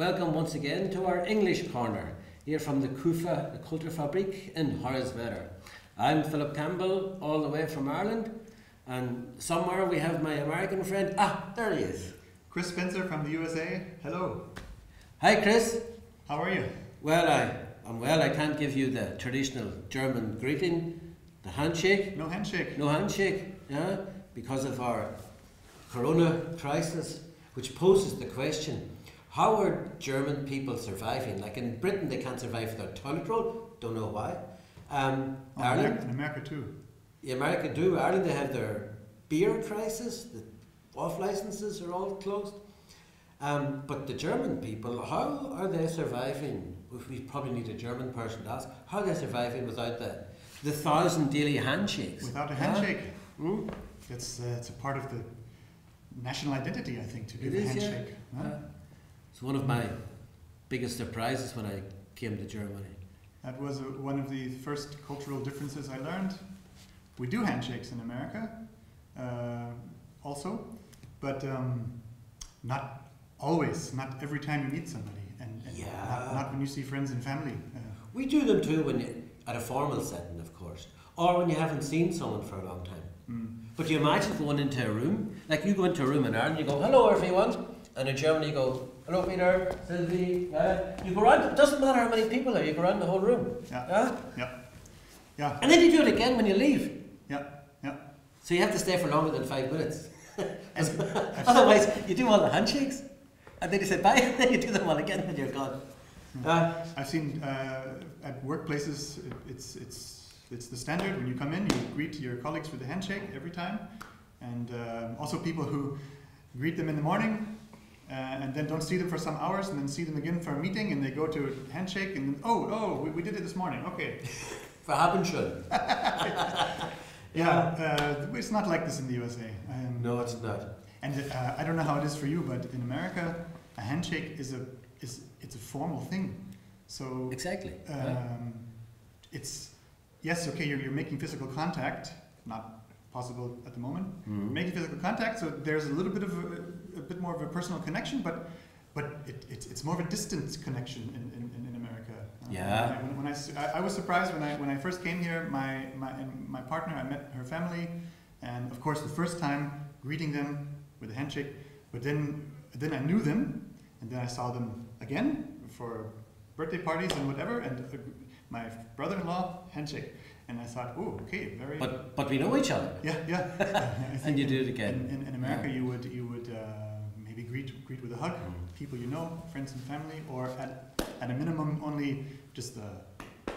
welcome once again to our English corner here from the Kufa, the Kulturfabrik in Hoyerswerda. I'm Philip Campbell, all the way from Ireland, and somewhere we have my American friend. Ah, there he is. Chris Spencer from the USA. Hello. Hi, Chris. How are you? Well, I'm well. I can't give you the traditional German greeting, the handshake. No handshake. No handshake, yeah, because of our corona crisis, which poses the question, how are German people surviving? Like in Britain, they can't survive without toilet roll, don't know why. Ireland, in America too. Yeah, America do. Ireland, they have their beer crisis, the off licenses are all closed. But the German people, how are they surviving? We probably need a German person to ask, how are they surviving without the 1,000 daily handshakes? Without a handshake? It's a part of the national identity, I think, to give a handshake. Yeah. It's one of my biggest surprises when I came to Germany. That was one of the first cultural differences I learned. We do handshakes in America, also, but not always, not every time you meet somebody, and not when you see friends and family. We do them too when at a formal setting, of course, or when you haven't seen someone for a long time. But you imagine going into a room, like you go into a room in Ireland, you go, hello everyone, and in Germany you go, hello Peter, Sylvie, you go around, it doesn't matter how many people there, you go around the whole room. Yeah. And then you do it again when you leave. Yeah. So you have to stay for longer than 5 minutes. Otherwise you do all the handshakes, and then you say bye, and then you do them all again and you're gone. I've seen at workplaces, it's the standard. When you come in, you greet your colleagues with a handshake every time. And also people who greet them in the morning and then don't see them for some hours and then see them again for a meeting and they go to a handshake and we did it this morning, okay. Verhaben schon. It's not like this in the USA. No, it's not. And I don't know how it is for you, but in America, a handshake is a formal thing. So exactly. It's yes, okay, you're making physical contact, not possible at the moment. Making physical contact, so there's a little bit of a bit more of a personal connection, but it's more of a distant connection in America. Yeah. When I was surprised when I first came here. My partner, I met her family, and of course the first time greeting them with a handshake, but then I knew them, and then I saw them again for birthday parties and whatever, and my brother-in-law, handshake. And I thought, oh, okay, very... But we know each other. Yeah. And you do it again. In America, you would maybe greet with a hug, people you know, friends and family, or at a minimum only just a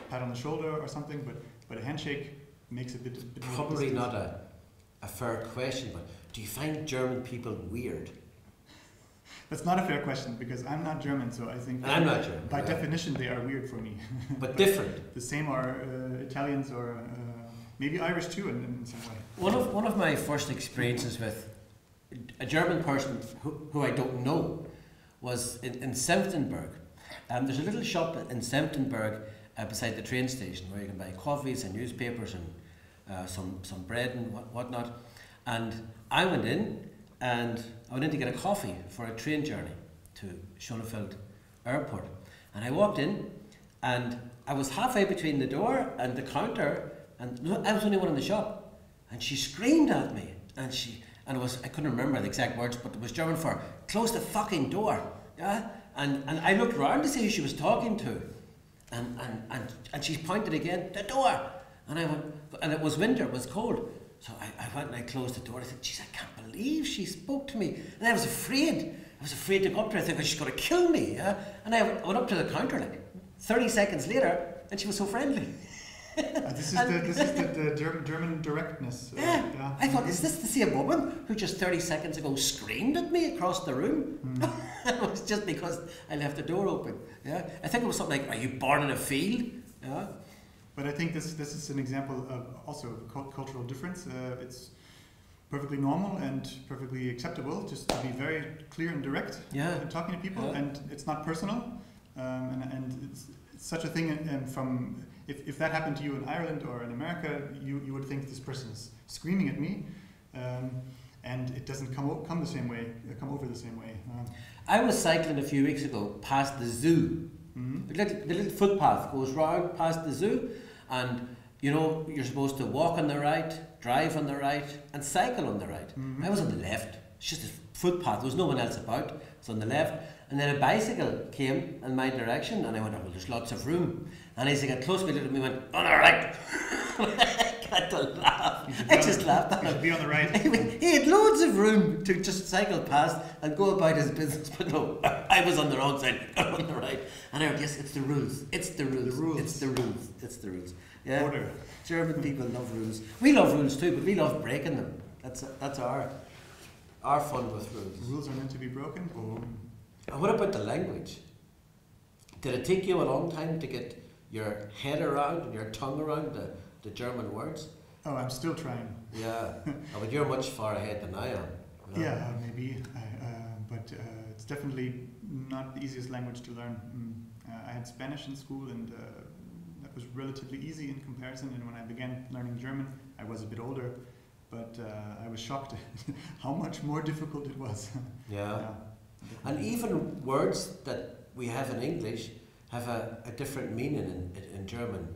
pat on the shoulder or something, but a handshake makes it a bit probably not a fair question, but do you find German people weird? That's not a fair question, because I'm not German, so I think... And I'm not German. By definition, they are weird for me. But different. The same are Italians or maybe Irish too in some way. One of my first experiences with a German person who I don't know was in Senftenberg. There's a little shop in Senftenberg beside the train station where you can buy coffees and newspapers and some bread and whatnot. And I went in to get a coffee for a train journey to Schönefeld Airport. And I walked in and I was halfway between the door and the counter, and I was the only one in the shop. And she screamed at me, and I couldn't remember the exact words, but it was German for close the fucking door. Yeah? And I looked around to see who she was talking to. And she pointed again, the door. And I went, and it was winter, it was cold. So I went and I closed the door. I said, jeez, I can't believe she spoke to me. And I was afraid. I was afraid to go up to her. I thought, she's going to kill me. Yeah? And I went up to the counter like 30 seconds later, and she was so friendly. This is the German directness. Yeah. I thought, is this the same woman who just 30 seconds ago screamed at me across the room? It was just because I left the door open. Yeah. I think it was something like, are you born in a field? Yeah. But I think this is an example of also cultural difference. It's perfectly normal and perfectly acceptable just to be very clear and direct in talking to people, and it's not personal. And it's such a thing from if that happened to you in Ireland or in America, you would think this person is screaming at me. and it doesn't come the same way, come over the same way. I was cycling a few weeks ago past the zoo. Mm-hmm. The little footpath goes round past the zoo, and you know you're supposed to walk on the right, drive on the right, and cycle on the right. Mm-hmm. I was on the left. It's just a footpath. There was no one else about. It's on the left, and then a bicycle came in my direction, and I went, "Oh, well, there's lots of room." And as he got close, he looked at me and went, "On the right." I had to laugh. I just laughed at him. Be on the right. He had loads of room to just cycle past and go about his business, but no, I was on the wrong side, on the right. And I went, yes, it's the rules. It's the rules. It's the rules. It's the rules. Yeah. Order. German people love rules. We love rules too, but we love breaking them. That's our fun with rules. Rules are meant to be broken. And what about the language? Did it take you a long time to get your head around and your tongue around the German words? Oh, I'm still trying. Yeah, oh, but you're much far ahead than I am. Yeah, maybe, but it's definitely not the easiest language to learn. I had Spanish in school, and that was relatively easy in comparison. And when I began learning German, I was a bit older, but I was shocked at how much more difficult it was. Yeah. And even words that we have in English have a different meaning in German,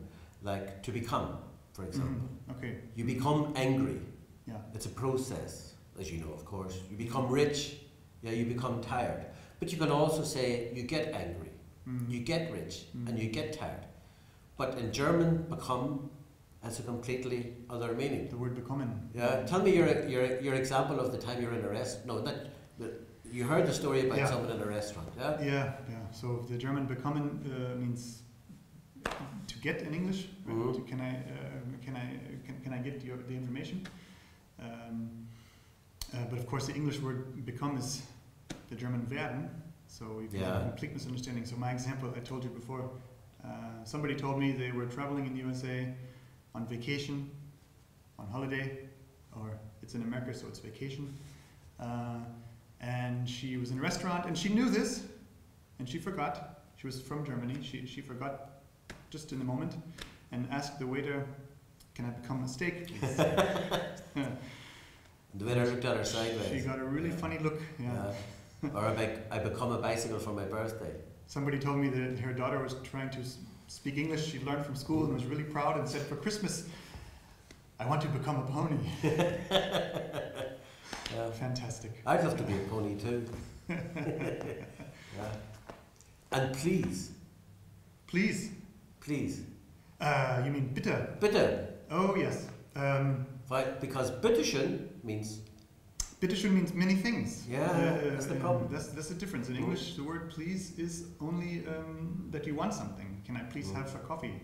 like to become, for example. Okay. You become angry. Yeah. It's a process, as you know, of course. You become rich. Yeah, you become tired. But you can also say you get angry, you get rich, and you get tired. But in German, become has a completely other meaning. The word bekommen. Yeah. Tell me your example of the time you're in a restaurant. No, that you heard the story about someone in a restaurant. Yeah. Yeah. So the German bekommen means to get in English. Right? Can I get the information? But of course, the English word become is the German werden. So you have a complete misunderstanding. So my example I told you before. Somebody told me they were traveling in the USA on vacation, on holiday, or it's in America, so it's vacation. And she was in a restaurant, and she knew this, and she forgot. She was from Germany. She forgot just in a moment, and asked the waiter, "Can I become a steak, please?" The waiter looked at her sideways. She got a really funny look. Yeah. Or I become a bicycle for my birthday. Somebody told me that her daughter was trying to speak English. She learned from school and was really proud and said, "For Christmas, I want to become a pony." Fantastic. I'd love to be a pony too. Yeah. And please. Please. Please. You mean bitte? Bitte. Oh yes. Because bitteschön means. Bitteschön means many things. Yeah, that's the problem. That's the difference. In English, the word please is only that you want something. Can I please have a coffee?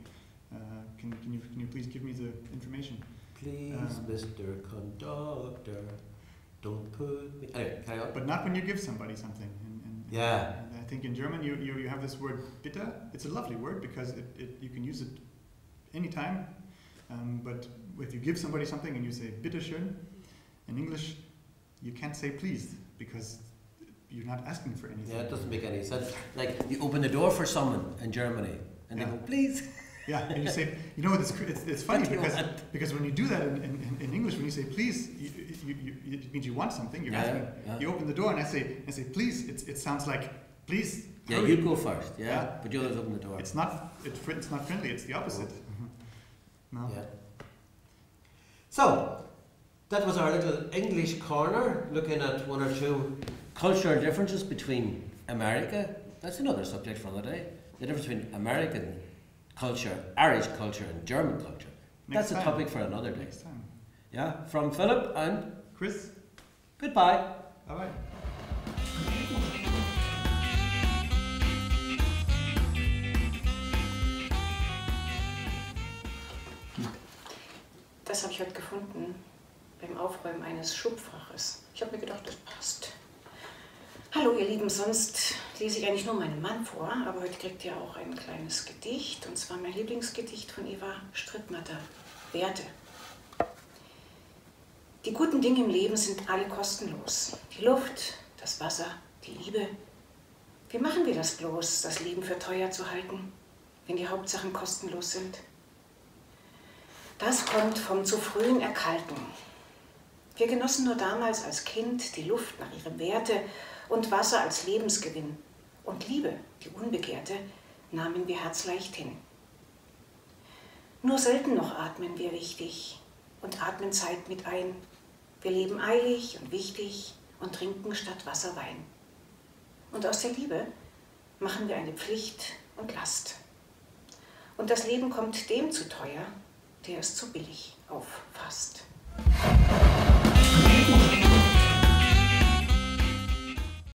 Can you please give me the information? Please, Mr. Conductor, don't put me. Anyway, carry on. But not when you give somebody something. Yeah. And I think in German you have this word bitte. It's a lovely word because you can use it anytime. But if you give somebody something and you say bitteschön, in English you can't say please because you're not asking for anything. Yeah, it doesn't make any sense. Like you open the door for someone in Germany and they go, please. Yeah, and you say, you know, it's funny because when you do that in English, when you say please, it means you want something. You're asking. Yeah. You open the door and I say please. It sounds like please. Yeah, you go first. Yeah, but you always open the door. It's not friendly. It's the opposite. No. Yeah. So that was our little English corner, looking at one or two cultural differences between America. That's another subject for another day. The difference between American culture, Irish culture, and German culture. That's a topic for another day. Next time. Yeah, from Philip and Chris. Goodbye. Bye-bye. Das habe ich heute gefunden beim Aufräumen eines Schubfaches. Ich habe mir gedacht, das passt. Hallo ihr Lieben, sonst lese ich eigentlich nur meinen Mann vor, aber heute kriegt ihr auch ein kleines Gedicht, und zwar mein Lieblingsgedicht von Strittmatter, Werte. Die guten Dinge im Leben sind alle kostenlos. Die Luft, das Wasser, die Liebe. Wie machen wir das bloß, das Leben für teuer zu halten, wenn die Hauptsachen kostenlos sind? Das kommt vom zu frühen Erkalten. Wir genossen nur damals als Kind die Luft nach ihrem Werte und Wasser als Lebensgewinn. Und Liebe, die unbegehrte, nahmen wir herzleicht hin. Nur selten noch atmen wir richtig und atmen Zeit mit ein. Wir leben eilig und wichtig und trinken statt Wasser Wein. Und aus der Liebe machen wir eine Pflicht und Last. Und das Leben kommt dem zu teuer, der es zu billig auffasst.